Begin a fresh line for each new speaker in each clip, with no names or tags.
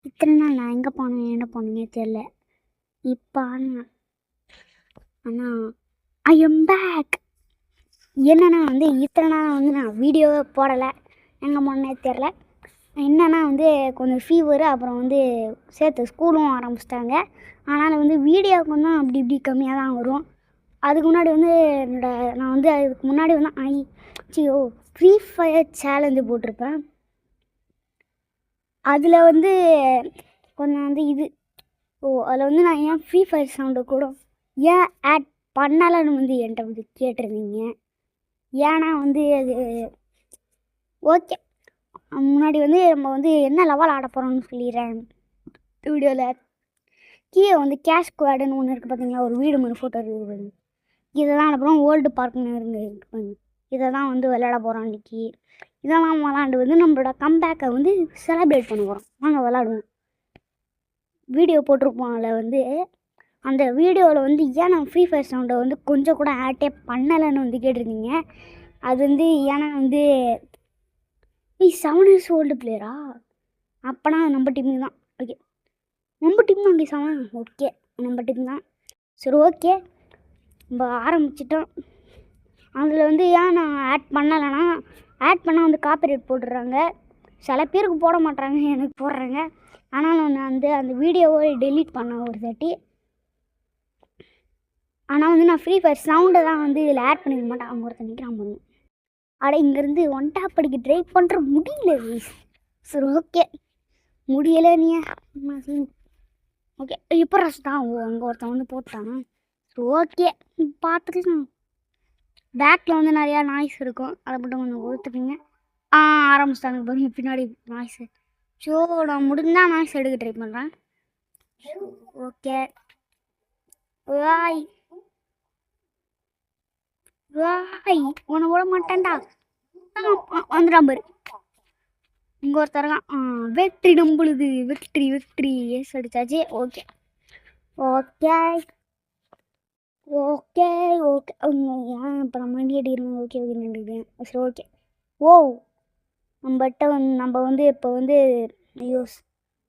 இத்தனை நாள் நான் எங்கே போனேன் என்ன போனேன்னே தெரில. இப்போ ஆனால் ஐ எம் பேக். என்னன்னா இத்தனை நாள் நான் வீடியோவே போடலை, எங்கே போனேன்னே தெரில. என்னென்னா கொஞ்சம் ஃபீவரு, அப்புறம் சேர்த்து ஸ்கூலும் ஆரம்பிச்சிட்டாங்க. அதனால் வீடியோவுக்கு அப்படி இப்படி கம்மியாக தான் வரும். அதுக்கு முன்னாடி நான் அதுக்கு முன்னாடி ஃப்ரீ ஃபயர் சேலஞ்சு போட்டிருப்பேன். அதில் கொஞ்சம் அதில் நான் ஏன் ஃப்ரீ ஃபயர் சவுண்டு கூட ஏன் ஆட் பண்ணலைன்னு என்கிட்ட கேட்டிருந்தீங்க. ஏன்னா அது ஓகே. முன்னாடி நம்ம என்ன லெவல் ஆட போகிறோம்னு சொல்லிடுறேன் வீடியோவில். கீழே கேஷ் ஸ்குவாடுன்னு ஒன்று இருக்குது பார்த்தீங்களா, ஒரு வீடு மாதிரி ஃபோட்டோ இருக்குது. இதை தான் அப்புறம் ஓல்டு பார்க்குன்னு இருக்குது. இதை தான் விளையாட போகிறோம் அன்றைக்கி. இதெல்லாம் விளாண்டு நம்மளோட கம்பேக்கை செலிப்ரேட் பண்ண போகிறோம். வாங்க விளாடுவோம். வீடியோ போட்டிருப்போம். அதில் அந்த வீடியோவில் ஏன் நான் ஃப்ரீ ஃபயர் சவுண்டை கொஞ்சம் கூட ஆட்டே பண்ணலைன்னு கேட்டிருந்தீங்க. அது ஏன்னா 7 years ஓல்டு பிளேயரா? அப்போனா நம்ம டீம் தான். ஓகே, நம்ம டீம் தான். 7 ஓகே, நம்ம டீம் தான். சரி ஓகே, நம்ம ஆரம்பிச்சிட்டோம். அதில் ஏன் நான் ஆட் பண்ணலைன்னா, ஆட் பண்ணால் காப்பிரைட் போட்டுடுறாங்க. சில பேருக்கு போட மாட்டாங்க, எனக்கு போடுறாங்க. ஆனால் நான் அந்த வீடியோவை டெலீட் பண்ணேன் ஒரு தாட்டி. ஆனால் நான் ஃப்ரீ ஃபயர் சவுண்டை தான் இதில் ஆட் பண்ணிக்க மாட்டேன். அவங்க ஒருத்தர் நிற்கிறான் பண்ணுவேன். அட இங்கேருந்து ஒன் டேப் படிக்க ட்ரை பண்ணுற முடியல. சரி ஓகே, முடியலை நீ. ஓகே, இப்போ ரஷ் தான். அங்கே ஒருத்தன் போட்டான். சரி ஓகே, பார்த்துக்கலாம். பேக்கில் நிறையா நாய்ஸ் இருக்கும், அதை மட்டும் கொஞ்சம் ஒத்துப்பீங்க. ஆரம்பிச்சிட்டாங்க பாருங்க பின்னாடி நாய்ஸு. ஸோ நான் முடிஞ்சால் நாய்ஸ் எடுக்க ட்ரை பண்ணுறேன். ஓகே, வாய் வாய் உன்னை விட மாட்டேன்டா. வந்துடாம பாரு, இங்கே ஒருத்தருக்கான். வெற்றி நம்பளுது, வெற்றி வெற்றி. எஸ் அடிச்சாச்சு. Okay okay okay okay. ஏன் இப்போ நம்ம வண்டி அடிக்கிறோம்? ஓகே ஓகே நின்றுக்கிறேன். சரி ஓகே. ஓ, நம்மகிட்ட நம்ம இப்போ ஐயோ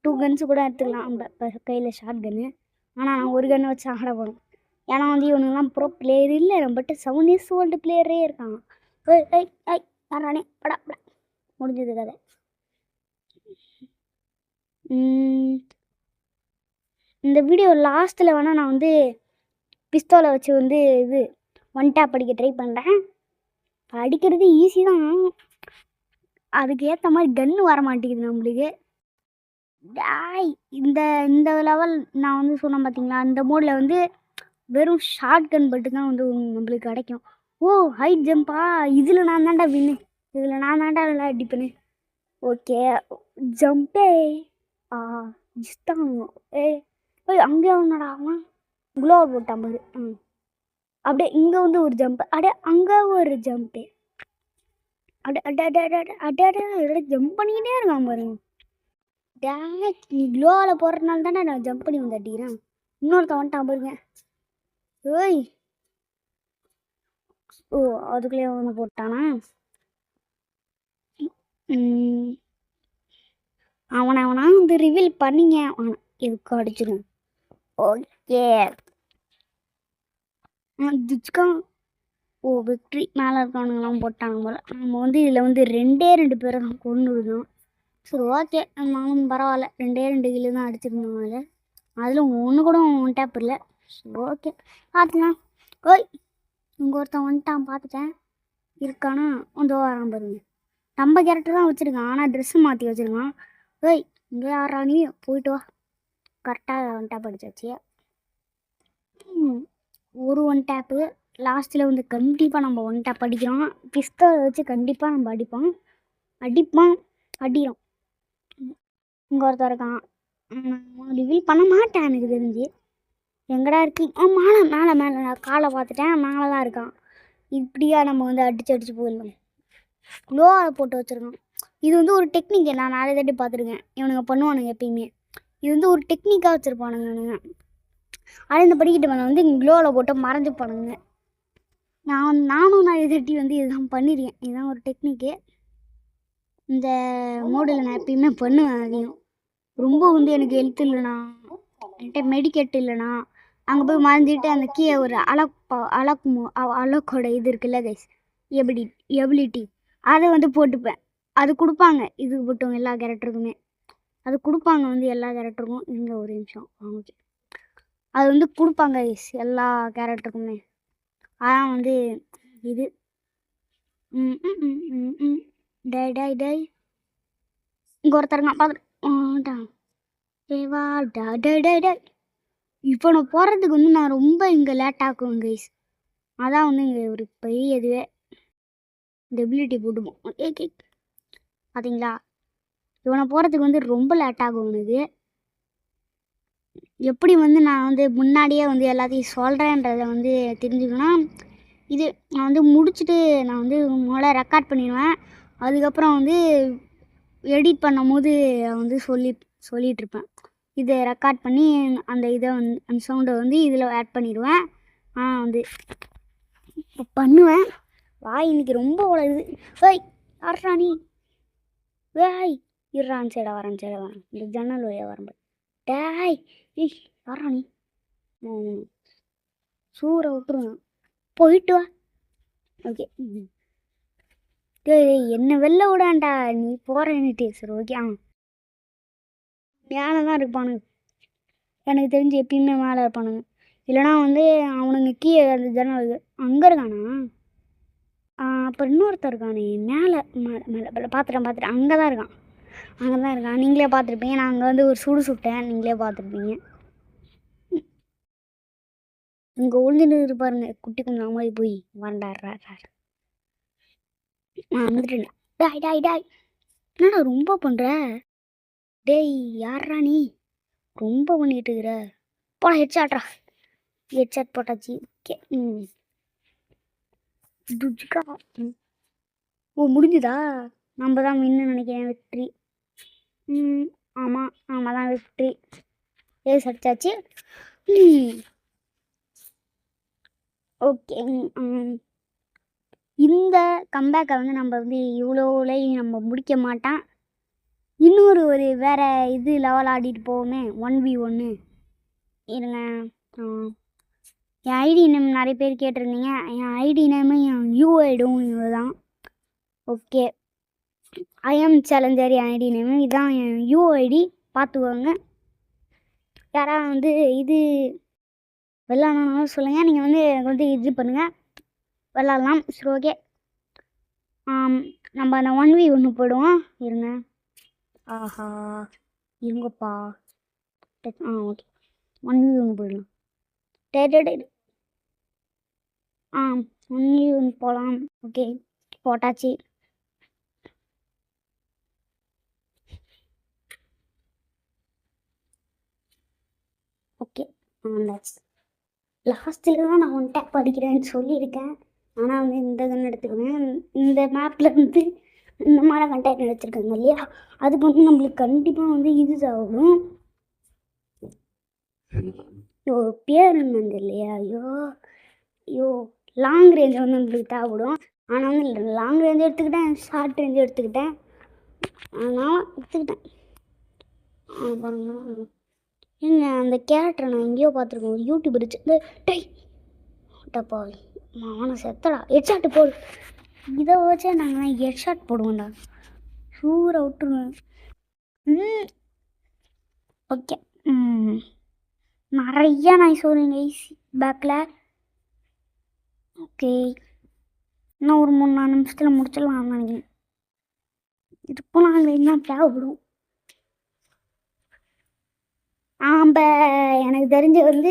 2 கன்ஸு கூட எடுத்துக்கலாம் நம்ம இப்போ கையில், ஷார்ட் கன்று. ஆனால் நான் ஒரு கன்னை வச்சு ஆட போகணும். ஏன்னா இவனுங்கெல்லாம் ப்ரோ பிளேயர் இல்லை, நம்மகிட்ட 7 years ஓல்டு பிளேயரே இருக்கான். ஏய் ஏய் ஏய் ஆறானே படா படா. முடிஞ்சது கதை. இந்த வீடியோ லாஸ்ட்டில் வேணால் நான் பிஸ்தோலை வச்சு இது ஒன் டேப் அடிக்க ட்ரை பண்ணுறேன். அடிக்கிறது ஈஸி தான், அதுக்கு ஏற்ற மாதிரி கன்று வர மாட்டேங்குது நம்மளுக்கு. டாய் இந்த இந்த லெவல் நான் சொன்னேன் பார்த்தீங்களா, அந்த மோடில் வெறும் ஷார்ட் கன் பட்டு தான் நம்மளுக்கு கிடைக்கும். ஓ, ஹைட் ஜம்பா. இதில் நான் தாண்டா வின்னு, இதில் நான் தாண்டா நல்லா அடிப்பேன்னு. ஓகே, ஜம்பே. ஜிஸ்தான். ஏய் அங்கே ஒன்றடா அவன் குளோவர் போட்டான் பாரு. அப்படியே இங்கே ஒரு ஜம்ப்பு, அப்படியே அங்கே ஒரு ஜம்ப்பு. அட ஜம்ப் பண்ணிக்கிட்டே இருக்கான் பாருங்க. டேரக்ட் நீ க்ளோவில் போடுறதுனால தானே நான் ஜம்ப் பண்ணி அடிக்கிறேன். இன்னொருத்த வந்துட்டான் பாருங்க. ஓய், ஓ அதுக்குள்ளே ஒன்று போட்டானா? அவனா ரிவீல் பண்ணிங்க. அவனை இதுக்கு அடிச்சிடும். ஓகே, துச்சுக்கான். ஓ, வெற்றி மேலே இருக்கவனுங்கெல்லாம் போட்டாங்க போல். நம்ம இதில் 2 பேரை தான் கொண்டு விடுவோம். சரி ஓகே, நானும் பரவாயில்ல, 2 கிலோ தான் அடிச்சிருந்தோம். அதில் ஒன்று கூட ஒன் டேப் இல்லை. சரி ஓகே, பார்த்துக்கலாம். ஓய், இங்கே ஒருத்தன் வந்துட்டான், பார்த்துட்டேன். இருக்கானா? வரான் பாருங்க. நம்ம கேரக்டர் தான் வச்சுருக்கான், ஆனால் ட்ரெஸ்ஸு மாற்றி வச்சுருக்கான். ஓய், இங்கே யாரா நீ? போயிட்டு வா. கரெக்டாக ஒன் டேப் அடிச்சாச்சு. ஒரு ஒன் டேப்பு லாஸ்ட்டில் கண்டிப்பாக நம்ம ஒன் டேப் அடிக்கிறோம். பிஸ்தோலை வச்சு கண்டிப்பாக நம்ம அடிப்போம் அடிக்கிறோம். இங்கே ஒருத்தர் இருக்கான், ரிவீல் பண்ண மாட்டேன் எனக்கு தெரிஞ்சு. எங்கடா இருக்கு? மேலே மேலே மேலே நான் காலை பார்த்துட்டேன், மேலே தான் இருக்கான். இப்படியா நம்ம அடித்து போயிடலாம். க்ளோவில் போட்டு வச்சுருக்கோம். இது ஒரு டெக்னிக்கு, நான் நிறைய தாட்டி பார்த்துருக்கேன். இவனுங்க பண்ணுவானுங்க எப்பயுமே. இது ஒரு டெக்னிக்காக வச்சுருப்பானுங்க. ஆனால் இந்த படிக்கிட்டு மேலே க்ளோவில் போட்டு மறைஞ்சுப்பானுங்க. நானும் நிறைய தாட்டி இதுதான் பண்ணியிருக்கேன். இதுதான் ஒரு டெக்னிக்கு. இந்த மோடில் நான் எப்பயுமே பண்ணுவேன். அதையும் ரொம்ப வந்து எனக்கு ஹெல்த் இல்லைண்ணா, என்கிட்ட மெடிக்கெட் இல்லைண்ணா, அங்கே போய் மறந்துட்டு அந்த கீழே ஒரு அலக்கோட இது இருக்குல்ல கைஸ், எபிலிட்டி அதை வந்து போட்டுப்பேன். அது கொடுப்பாங்க இதுக்கு போட்டவங்க எல்லா கேரக்டருக்குமே, அது கொடுப்பாங்க வந்து எல்லா கேரக்டருக்கும். இங்கே ஒரு நிமிஷம் ஓகே, அது வந்து கொடுப்பாங்க கைஸ் எல்லா கேரக்டருக்குமே. அதான் வந்து இது டை டை டை இங்கே ஒருத்தருங்க பார்த்துட்டு டை டை டை. இப்போ நான் போகிறதுக்கு வந்து நான் ரொம்ப இங்கே லேட் ஆக்குவேன் கைஸ். அதான் வந்து இங்கே ஒரு பெரிய இதுவே டெபிலிட்டி போட்டுப்போம். ஓகே பார்த்தீங்களா, இவனை போகிறதுக்கு வந்து ரொம்ப லேட் ஆகும் எனக்கு. எப்படி வந்து நான் வந்து முன்னாடியே வந்து எல்லாத்தையும் சொல்கிறேன்றதை வந்து தெரிஞ்சுக்கணும். இது நான் வந்து முடிச்சுட்டு நான் வந்து முதல்ல ரெக்கார்ட் பண்ணிடுவேன். அதுக்கப்புறம் வந்து எடிட் பண்ணும்போது வந்து சொல்லிகிட்ருப்பேன். இதை ரெக்கார்ட் பண்ணி அந்த இதை வந்து அந்த சவுண்டை வந்து இதில் ஆட் பண்ணிடுவேன். வந்து இப்போ பண்ணுவேன். வாய் இன்னைக்கு ரொம்ப உழையுது. வேய் யாரா நீ, வேய் இருறான் சைடா வரேன் இந்த ஜன்னல் வழியாக வரேன். டேய் ஏய் யாரா நீ, சூறை விட்டுருவேன், போயிட்டு வா. ஓகே டேய் என்ன வெளில விடாண்டா, நீ போகிறேன்னுட்டு. சரி ஓகே. மேலே தான் இருப்பானுங்க, எனக்கு தெரிஞ்சு எப்பயுமே மேலே இருப்பானுங்க. இல்லைனா வந்து அவனுங்க கீழே அந்த ஜன்னல் அங்கே இருக்கானா. அப்புறம் இன்னொருத்தர் இருக்கானே மேலே மேலே பார்த்துட்டேன், அங்கே தான் இருக்கான். நீங்களே பார்த்துருப்பீங்க. நான் அங்கே வந்து ஒரு சுட்டேன், நீங்களே பார்த்துருப்பீங்க. இங்கே ஒழிஞ்சுன்னு இருப்பாருங்க குட்டி கொஞ்சம் மாதிரி போய் வண்டாடுறா. வந்துட்டேன். டாய் என்னடா ரொம்ப பண்ணுற, டேய் யாரா நீ ரொம்ப பண்ணிட்டு இருக்கிற, போடா ஹெட்ஷாட் போட்டாச்சு. ஓகே ஓ முடிஞ்சுதா, நம்ம தான் வின்னு நினைக்கிறேன். வெற்றி. ஆமாம் தான் வெற்றி. அடிச்சாச்சு. ஓகே இந்த கம்பேக்கை வந்து நம்ம வந்து இவ்வளோலையும் நம்ம முடிக்க மாட்டான். இன்னொரு வேறு இது லெவல் ஆடிட்டு போவோமே 1v1 இருங்க. என் ஐடி நேம் நிறைய பேர் கேட்டிருந்தீங்க. என் ஐடி நேமு என் யூஐடும் இதுதான். ஓகே ஐஎம் சேலஞ்சர் என் ஐடி நேமு இதுதான், என் யூஐடி பார்த்துக்கோங்க. யாராவது வந்து இது விளாட்னாலும் சொல்லுங்கள், நீங்கள் வந்து எனக்கு வந்து இது பண்ணுங்கள், விளாட்லாம். சரி ஓகே நம்ம அந்த 1v1 போயிடுவோம். இருங்க, ஆஹா இருங்கப்பா. ஓகே 1v1 போயிடலாம். டே 1v1 போகலாம். ஓகே போட்டாச்சு. ஓகே லாஸ்ட்டில் தான் நான் 1 டேப் படிக்கிறேன்னு சொல்லியிருக்கேன். ஆனால் வந்து இந்த கன் எடுத்துக்குவேன். இந்த மேப்பில் வந்து இந்த மாதிரி கண்டெக்ட் எடுத்துருக்காங்க இல்லையா, அதுக்கு வந்து நம்மளுக்கு கண்டிப்பாக வந்து இது ஆகும். பேர் வந்து இல்லையா, ஐயோ லாங் ரேஞ்ச் வந்து நம்மளுக்கு தேவைப்படும். ஆனால் வந்து லாங் ரேஞ்ச் எடுத்துக்கிட்டேன், ஷார்ட் ரேஞ்ச் எடுத்துக்கிட்டேன். அதனால் எடுத்துக்கிட்டேன். ஏங்க அந்த கேரக்டரை நான் எங்கேயோ பார்த்துருக்கேன், ஒரு யூடியூப் இருந்துச்சு. இந்த டப்பா அவனை செத்தடா, ஹெட்ஷாட்டு போடு. இதை வச்சே நாங்கள் ஹெட்ஷாட் போடுவோம்டா, சூரை விட்டுருவேன். ஓகே நிறையா நான் சொல்லுங்க பேக்கில். ஓகே இன்னும் ஒரு 3-4 நிமிஷத்தில் முடிச்சிடலாம் நினைக்கிறேன். இதுக்கும் நாங்கள் என்ன தேவைப்படும். எனக்கு தெரிஞ்ச வந்து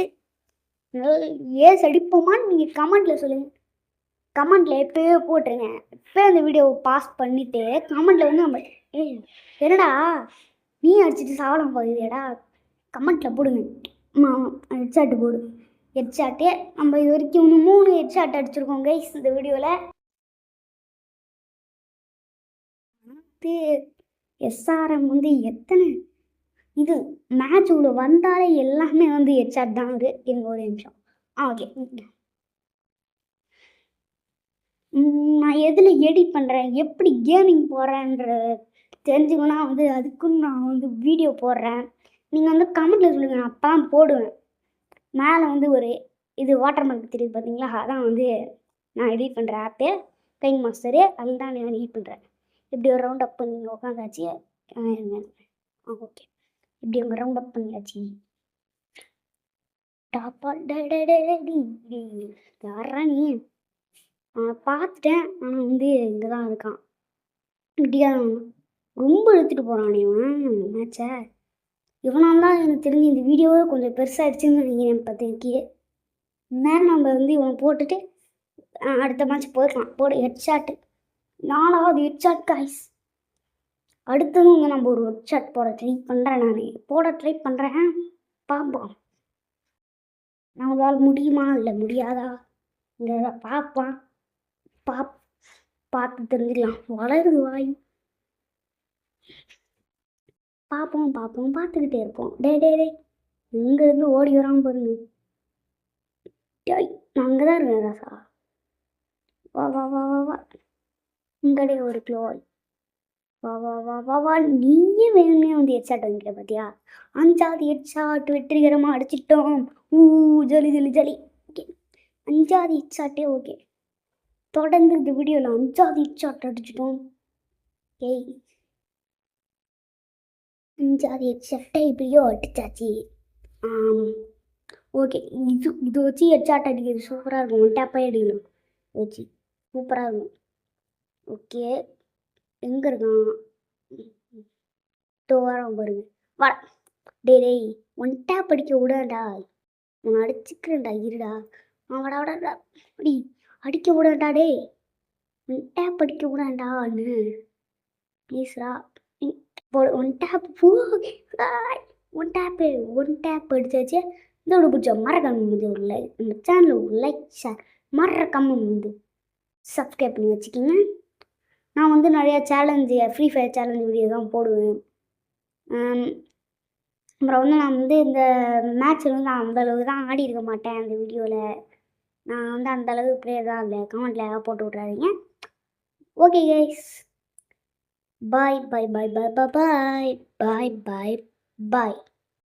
ஏஸ் அடிப்போமான்னு நீங்கள் கமெண்ட்டில் சொல்லுங்கள். கமெண்ட்டில் எப்போயோ போட்டுருங்க. இப்போ அந்த வீடியோவை பாஸ் பண்ணிவிட்டு கமெண்ட்டில் வந்து நம்ம என்னடா நீ அடிச்சுட்டு சாவலம் போகுதுடா கமெண்ட்டில் போடுங்க. ஹெட்ஷாட்டு போடு. ஹெட்ஷாட்டு நம்ம இது வரைக்கும் இன்னும் 3 ஹெட்ஷாட் அடிச்சிருக்கோம் கைஸ் இந்த வீடியோவில். எஸ்ஆர்எம் வந்து எத்தனை இது மேட்ச் உள்ள வந்தாலே எல்லாமே வந்து ஹெட்ஷாட் தான் வருது. இருங்க ஒரு நிமிஷம். ஓகே நான் எதில் எடிட் பண்ணுறேன், எப்படி கேமிங் போகிறேன்ற தெரிஞ்சுக்கணுன்னா வந்து அதுக்குன்னு நான் வந்து வீடியோ போடுறேன். நீங்கள் வந்து கமெண்ட்டில் சொல்லுங்கள், நான் அப்போலாம் போடுவேன். மேலே வந்து ஒரு இது வாட்டர் மார்க் தெரியுது பார்த்தீங்களா? அதான் வந்து நான் எடிட் பண்ணுற ஆப்பு பெயிண்ட் மாஸ்டரு. அதில் தான் நான் எடிட் பண்ணுறேன். இப்படி ஒரு ரவுண்ட் அப் பண்ணி இங்கே உட்காந்தாச்சு. இருங்க. ஓகே. இப்படி அங்கே ரவுண்ட் அப் பண்ணியாச்சு. டாப்பா யாரா நீ? பார்த்துட்டேன். ஆனால் வந்து இங்கே தான் இருக்கான். இப்படியா ரொம்ப எடுத்துகிட்டு போகிறானே இவன் மேட்சை. இவனால் தான் எனக்கு தெரிஞ்சு இந்த வீடியோவே கொஞ்சம் பெருசாகிடுச்சுன்னு நினைக்கிறேன் இப்போதைக்கு. நேரம் நம்ம வந்து இவனை போட்டுட்டு அடுத்த மேட்ச் போயிடலாம். போட ஹெட்ஷாட்டு 4வது ஹெட்ஷாட் காய்ஸ். அடுத்ததும் வந்து நம்ம ஒரு ஹெட்ஷாட் போட ட்ரை பண்ணுறேன். நான் போட ட்ரை பண்ணுறேன். பார்ப்போம் நம்மளால் முடியுமா இல்லை முடியாதா. இங்கே பார்ப்பான் பார்த்து தெரிஞ்சுக்கலாம். வளருது வாய். பார்ப்போம் பார்த்துக்கிட்டே இருப்போம். டே இங்கேருந்து ஓடி வராமல் பாருங்க. நான் அங்கே தான் இருக்கேன் ராசா. வா இங்கடே ஒரு க்ளோய். வா நீயே வேணுமே வந்து ஹெட்ஷாட் வாங்கிக்கிற பார்த்தியா? 5வது ஹெட்ஷாட் வெற்றிகரமாக அடிச்சிட்டோம். ஜலி ஓகே 5வது ஹெட்ஷாட்டே ஓகே. தொடர்ந்து இந்த வீடியோவில் 5வது ஹெட்ஷாட் அடிச்சிட்டோம். ஏய் 5வது ஹெட்ஷாட்டை இப்படியோ அடிச்சாச்சு. ஓகே இது வச்சு ஹெட்ஷாட் அடிக்கிறது சூப்பராக இருக்கும். ஒன் டேப்பாக அடிக்கணும் வச்சு சூப்பராக இருக்கும். ஓகே எங்கே இருக்கான்? வரோம் பாருங்க. வா டேய் ஒன் டேப் அடிக்க விடாண்டா. உன்னை அடிச்சுக்கிறேன்டா இருடா. வாடா அப்படி அடிக்க விடாண்டா. டேய் ஒன் டேப் அடிக்க விடாண்டான்னு ப்ளீஸ்ரா. ஒன் டேப் ஒன் டேப் அடிச்சாச்சு. இதோட பிடிச்ச மறக்காம வந்து ஒரு லைக், நம்ம சேனலில் ஒரு லைக் ஷேர் மறக்காம வந்து சப்ஸ்கிரைப் பண்ணி வச்சுக்கிங்க. நான் வந்து நிறையா challenge free fire challenge video தான் போடுவேன். அப்புறம் வந்து நான் வந்து இந்த மேட்ச்சில் வந்து நான் அந்தளவுக்கு தான் ஆடி இருக்க மாட்டேன். அந்த வீடியோவில் நான் வந்து அந்தளவுக்கு பிளேயர் தான் இல்லை. கமெண்ட்டில் போட்டு விட்றாதீங்க. Okay guys bye.